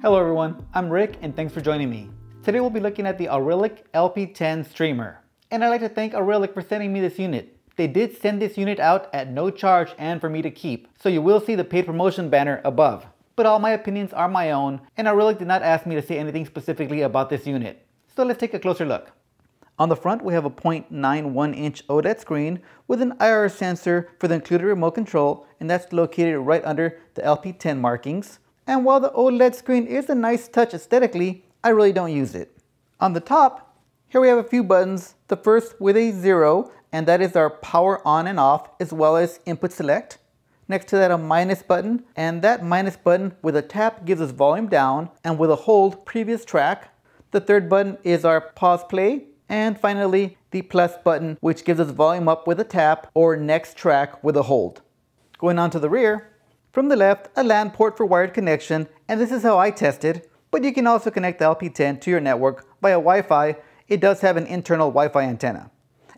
Hello everyone, I'm Rick and thanks for joining me. Today we'll be looking at the Arylic LP10 streamer. And I'd like to thank Arylic for sending me this unit. They did send this unit out at no charge and for me to keep, so you will see the paid promotion banner above. But all my opinions are my own, and Arylic did not ask me to say anything specifically about this unit. So let's take a closer look. On the front we have a 0.91 inch OLED screen with an IR sensor for the included remote control, and that's located right under the LP10 markings. And while the OLED screen is a nice touch aesthetically, I really don't use it. On the top, here we have a few buttons. The first with a 0, and that is our power on and off, as well as input select. Next to that, a minus button, and that minus button with a tap gives us volume down, and with a hold, previous track. The third button is our pause play, and finally, the plus button, which gives us volume up with a tap, or next track with a hold. Going on to the rear, from the left, a LAN port for wired connection, and this is how I tested, but you can also connect the LP10 to your network via Wi-Fi. It does have an internal Wi-Fi antenna.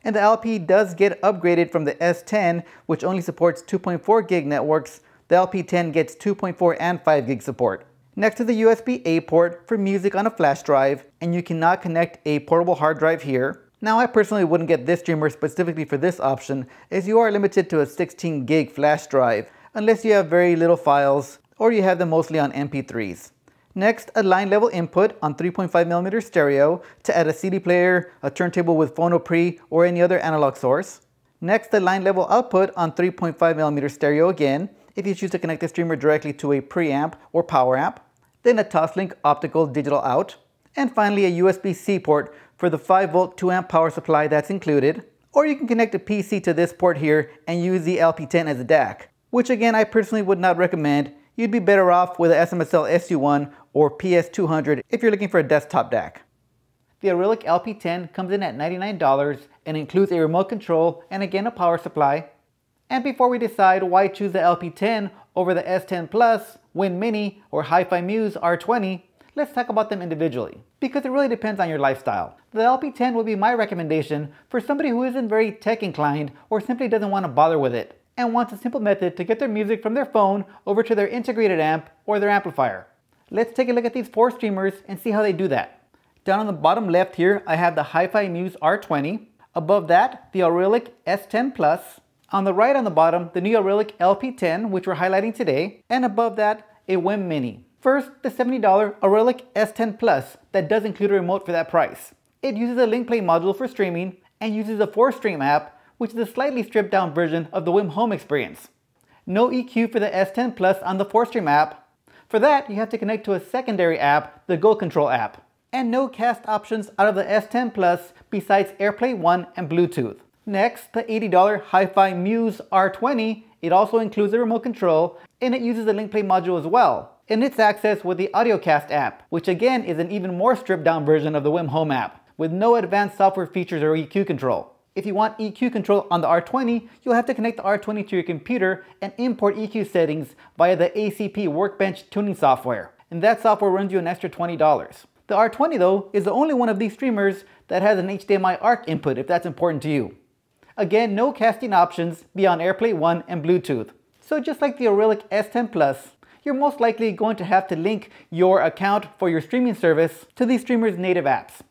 And the LP does get upgraded from the S10, which only supports 2.4 gig networks. The LP10 gets 2.4 and 5 gig support. Next to the USB-A port for music on a flash drive, and you cannot connect a portable hard drive here. Now I personally wouldn't get this streamer specifically for this option, as you are limited to a 16 gig flash drive, unless you have very little files or you have them mostly on MP3s. Next, a line level input on 3.5mm stereo to add a CD player, a turntable with phono pre, or any other analog source. Next, a line level output on 3.5mm stereo again, if you choose to connect the streamer directly to a preamp or power amp. Then a Toslink optical digital out. And finally a USB-C port for the 5V 2A power supply that's included. Or you can connect a PC to this port here and use the LP10 as a DAC, which again I personally would not recommend. You'd be better off with a SMSL SU1 or PS200 if you're looking for a desktop DAC. The Arylic LP10 comes in at $99 and includes a remote control and again a power supply. And before we decide why choose the LP10 over the S10 Plus, WiiM Mini, or HifiMuse R20, let's talk about them individually, because it really depends on your lifestyle. The LP10 would be my recommendation for somebody who isn't very tech inclined or simply doesn't want to bother with it, and wants a simple method to get their music from their phone over to their integrated amp or their amplifier. Let's take a look at these 4 streamers and see how they do that. Down on the bottom left here, I have the HifiMuse R20. Above that, the Arylic S10 Plus. On the right on the bottom, the new Arylic LP10, which we're highlighting today. And above that, a WiiM Mini. First, the $70 Arylic S10 Plus that does include a remote for that price. It uses a link play module for streaming and uses a 4-stream app, which is a slightly stripped down version of the WiiM Home experience. No EQ for the S10 Plus on the 4-stream app. For that, you have to connect to a secondary app, the Go Control app. And no cast options out of the S10 Plus besides AirPlay 1 and Bluetooth. Next, the $80 HifiMuse R20. It also includes a remote control and it uses the link play module as well. And it's accessed with the AudioCast app, which again is an even more stripped down version of the WiiM Home app, with no advanced software features or EQ control. If you want EQ control on the R20, you'll have to connect the R20 to your computer and import EQ settings via the ACP Workbench tuning software. And that software runs you an extra $20. The R20 though is the only one of these streamers that has an HDMI ARC input if that's important to you. Again, no casting options beyond AirPlay 1 and Bluetooth. So just like the Arylic S10 Plus, you're most likely going to have to link your account for your streaming service to these streamers' native apps.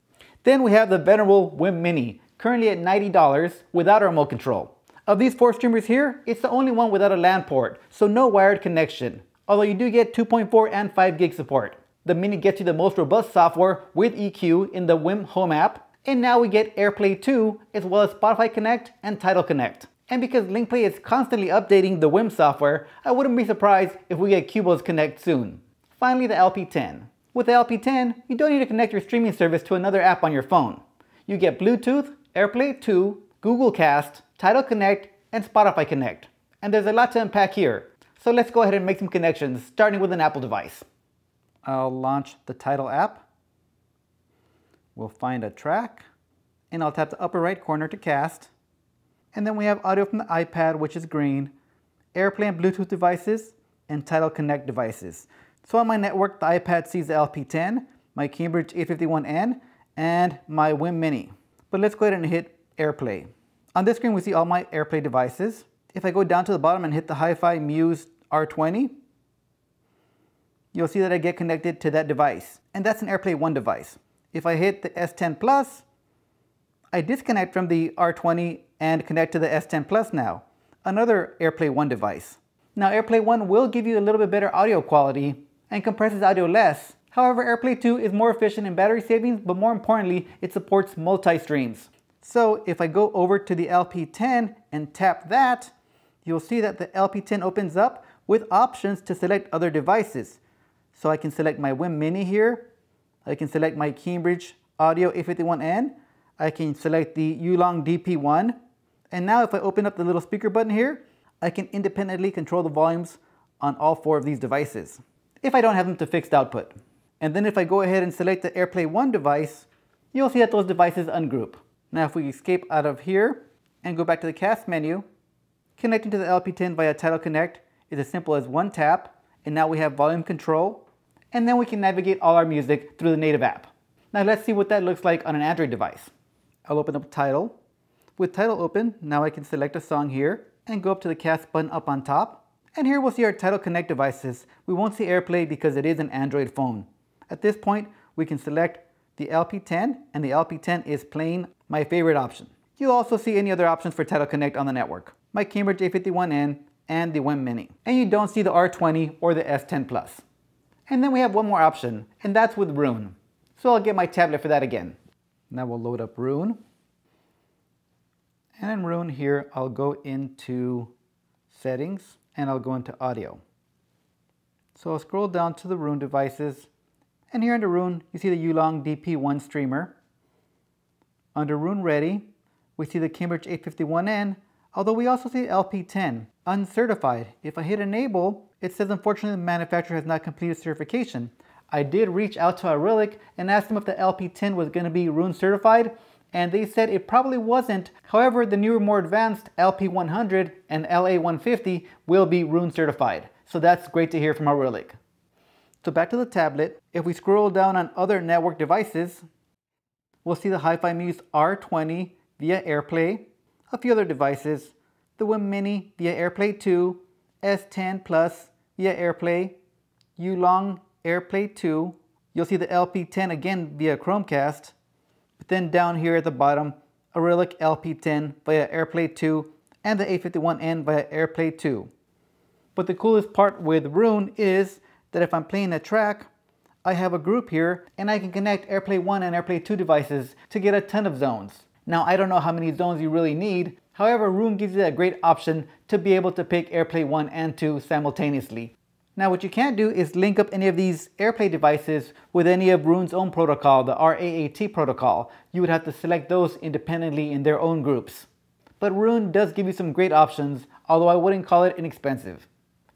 Then we have the venerable WiiM Mini, currently at $90 without a remote control. Of these 4 streamers here, it's the only one without a LAN port, so no wired connection, although you do get 2.4 and 5 gig support. The Mini gets you the most robust software with EQ in the WiiM Home app, and now we get AirPlay 2 as well as Spotify Connect and Tidal Connect. And because LinkPlay is constantly updating the WiiM software, I wouldn't be surprised if we get Qubos Connect soon. Finally, the LP10. With the LP10, you don't need to connect your streaming service to another app on your phone. You get Bluetooth, AirPlay 2, Google Cast, Tidal Connect, and Spotify Connect. And there's a lot to unpack here, so let's go ahead and make some connections, starting with an Apple device. I'll launch the Tidal app. We'll find a track, and I'll tap the upper right corner to cast. And then we have audio from the iPad, which is green, AirPlay and Bluetooth devices, and Tidal Connect devices. So on my network, the iPad sees the LP10, my Cambridge 851N, and my WiiM Mini. But let's go ahead and hit AirPlay. On this screen, we see all my AirPlay devices. If I go down to the bottom and hit the HifiMuse R20, you'll see that I get connected to that device. And that's an AirPlay 1 device. If I hit the S10 Plus, I disconnect from the R20 and connect to the S10 Plus now, another AirPlay 1 device. Now AirPlay 1 will give you a little bit better audio quality and compresses audio less. However, AirPlay 2 is more efficient in battery savings, but more importantly, it supports multi-streams. So if I go over to the LP10 and tap that, you'll see that the LP10 opens up with options to select other devices. So I can select my WiiM Mini here. I can select my Cambridge Audio A51N. I can select the Ulong DP1. And now if I open up the little speaker button here, I can independently control the volumes on all 4 of these devices, if I don't have them to fixed output. And then if I go ahead and select the AirPlay 1 device, you'll see that those devices ungroup. Now if we escape out of here and go back to the cast menu, connecting to the LP10 via Tidal Connect is as simple as one tap, and now we have volume control, and then we can navigate all our music through the native app. Now let's see what that looks like on an Android device. I'll open up Tidal. With Tidal open, now I can select a song here and go up to the cast button up on top. And here we'll see our Tidal Connect devices. We won't see AirPlay because it is an Android phone. At this point, we can select the LP10, and the LP10 is playing, my favorite option. You'll also see any other options for Tidal Connect on the network, my Cambridge A51N and the WiiM Mini. And you don't see the R20 or the S10 Plus. And then we have one more option, and that's with Rune. So I'll get my tablet for that again. Now we'll load up Rune. And in Rune here, I'll go into Settings, and I'll go into Audio. So I'll scroll down to the Rune devices, and here under Rune, you see the Ulong DP1 streamer. Under Rune Ready, we see the Cambridge A51N, although we also see LP10, uncertified. If I hit Enable, it says unfortunately the manufacturer has not completed certification. I did reach out to Arylic and asked them if the LP10 was going to be Rune certified, and they said it probably wasn't. However, the newer, more advanced LP100 and LA150 will be Rune certified. So that's great to hear from Arylic. So back to the tablet, if we scroll down on other network devices, we'll see the HifiMuse R20 via AirPlay, a few other devices, the WiiM Mini via AirPlay 2, S10 Plus via AirPlay, Ulong AirPlay 2, you'll see the LP10 again via Chromecast, but then down here at the bottom, Arylic LP10 via AirPlay 2 and the A51N via AirPlay 2. But the coolest part with Rune is that if I'm playing a track, I have a group here and I can connect AirPlay 1 and AirPlay 2 devices to get a ton of zones. Now I don't know how many zones you really need, however Rune gives you a great option to be able to pick AirPlay 1 and 2 simultaneously. Now what you can't do is link up any of these AirPlay devices with any of Rune's own protocol, the RAAT protocol. You would have to select those independently in their own groups. But Rune does give you some great options, although I wouldn't call it inexpensive.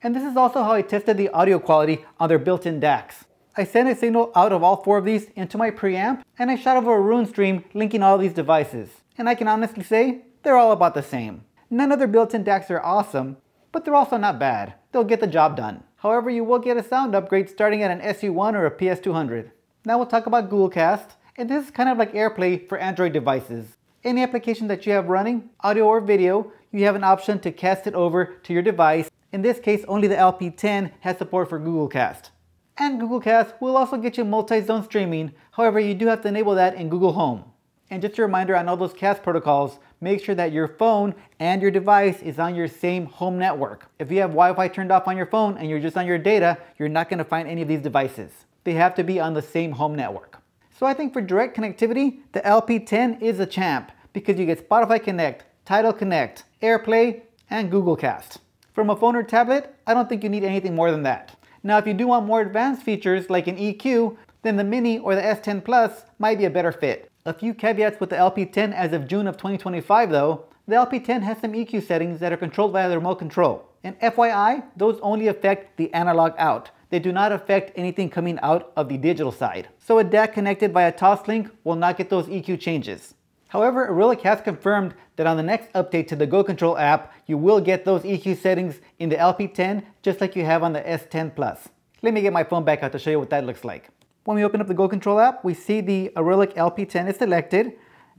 And this is also how I tested the audio quality on their built-in DACs. I sent a signal out of all 4 of these into my preamp, and I shot over a Rune stream linking all these devices. And I can honestly say, they're all about the same. None of their built-in DACs are awesome, but they're also not bad. They'll get the job done. However, you will get a sound upgrade starting at an SU1 or a PS200. Now we'll talk about Google Cast, and this is kind of like AirPlay for Android devices. Any application that you have running, audio or video, you have an option to cast it over to your device. In this case, only the LP10 has support for Google Cast. And Google Cast will also get you multi-zone streaming, however you do have to enable that in Google Home. And just a reminder on all those cast protocols, make sure that your phone and your device is on your same home network. If you have Wi-Fi turned off on your phone and you're just on your data, you're not going to find any of these devices. They have to be on the same home network. So I think for direct connectivity, the LP10 is a champ because you get Spotify Connect, Tidal Connect, AirPlay, and Google Cast. From a phone or tablet, I don't think you need anything more than that. Now if you do want more advanced features like an EQ, then the Mini or the S10 Plus might be a better fit. A few caveats with the LP10 as of June of 2025 though. The LP10 has some EQ settings that are controlled via the remote control. And FYI, those only affect the analog out. They do not affect anything coming out of the digital side. So a DAC connected via Toslink will not get those EQ changes. However, Arylic has confirmed that on the next update to the Go Control app, you will get those EQ settings in the LP10 just like you have on the S10 Plus. Let me get my phone back out to show you what that looks like. When we open up the Go Control app, we see the Arylic LP10 is selected.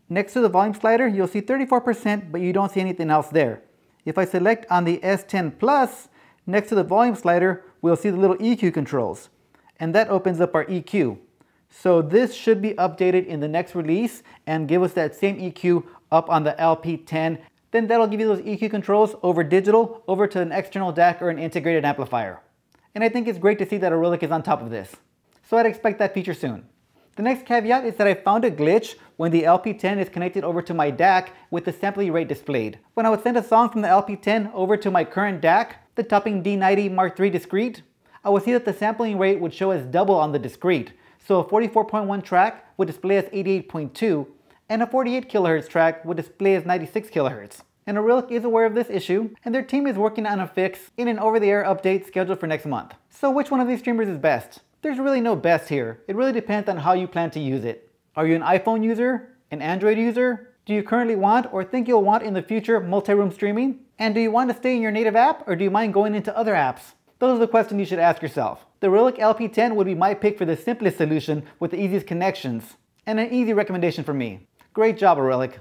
Next to the volume slider, you'll see 34%, but you don't see anything else there. If I select on the S10 Plus, next to the volume slider, we'll see the little EQ controls. and that opens up our EQ. So this should be updated in the next release and give us that same EQ up on the LP10. Then that'll give you those EQ controls over digital, over to an external DAC or an integrated amplifier. And I think it's great to see that Arylic is on top of this. So I'd expect that feature soon. The next caveat is that I found a glitch when the LP10 is connected over to my DAC with the sampling rate displayed. When I would send a song from the LP10 over to my current DAC, the Topping D90 Mark III discrete, I would see that the sampling rate would show as double on the discrete. So a 44.1 track would display as 88.2, and a 48 kHz track would display as 96 kHz. And Arylic is aware of this issue, and their team is working on a fix in an over-the-air update scheduled for next month. So which one of these streamers is best? There's really no best here. It really depends on how you plan to use it. Are you an iPhone user? An Android user? Do you currently want or think you'll want in the future multi-room streaming? And do you want to stay in your native app, or do you mind going into other apps? Those are the questions you should ask yourself. The Arylic LP10 would be my pick for the simplest solution with the easiest connections, and an easy recommendation from me. Great job, Arylic.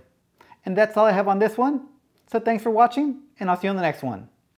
And that's all I have on this one. So thanks for watching, and I'll see you on the next one.